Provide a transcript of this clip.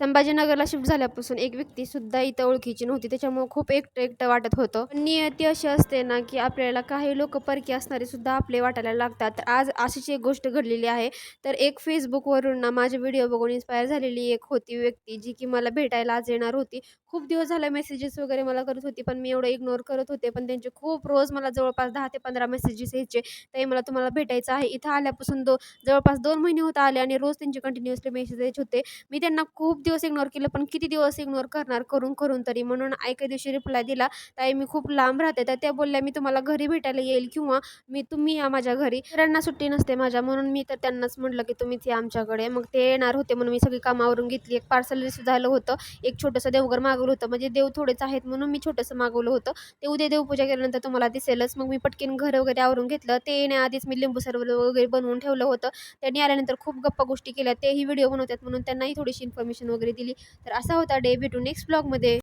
संभाजीनगरला shift झाल्यापासून एक व्यक्तीसुद्धा इथं ओळखीची नव्हती. त्याच्यामुळं खूप एकटं-एकटं वाटत होतं. पण नियती अशी असते ना, की आपल्याला काही लोकं परकी असणारे सुद्धा आपले वाटायला लागतात. तर आज अशीच एक गोष्ट घडलेली आहे. तर एक Facebookवरून ना माझे व्हिडिओ बघून इन्स्पायर झालेली एक होती व्यक्ती, जी की मला भेटायला आज येणार होती. खूप दिवस झाले मेसेजेस वगैरे मला करत होती, पण मी एवढं इग्नोर करत होते. पण त्यांचे खूप रोज मला जवळपास 10 ते 15 मेसेजेस यायचे. "ताई मला तुम्हाला भेटायचं आहे." इथं आल्यापासून जवळपास 2 महिने होत आले आणि रोज त्यांचे कंटिन्युअसली मेसेज यायचे होते. मी त्यांना खूप दिवस इग्नोर केलं, पण किती दिवस इग्नोर करणार करून तरी. म्हणून एके दिवशी रिप्लाय दिला, "ताई मी खूप लांब राहते." तर त्या बोलल्या, "मी तुम्हाला घरी भेटायला येईल किंवा तुम्ही या माझ्या घरी." मित्रांना सुट्टी नसते माझ्या, म्हणून मी तर त्यांनाच म्हटलं, की "तुम्हीच या आमच्याकडे." मग ते येणार होते म्हणून मी सगळी कामावरून घेतली. एक पार्सल रिसीव्ह झालं होतं. एक छोटंसं देवघर मागवलं होतं. म्हणजे देव थोडेच आहेत म्हणून मी छोटंसं मागवलं होतं. ते उद्या देवपूजा केल्यानंतर तुम्हाला दिसेलच. मग मी पटकन घर वगैरे आवरून घेतलं. ते येण्याआधीच मी लिंबू सरबत वगैरे बनवून ठेवलं होतं. त्यांनी आल्यानंतर खूप गप्पा गोष्टी केल्या. तेही व्हिडिओ बनवतात म्हणून त्यांनाही थोडीशी इन्फॉर्मेशन वगैरे दिली. तर असा होता डे. भेटू नेक्स्ट ब्लॉगमध्ये.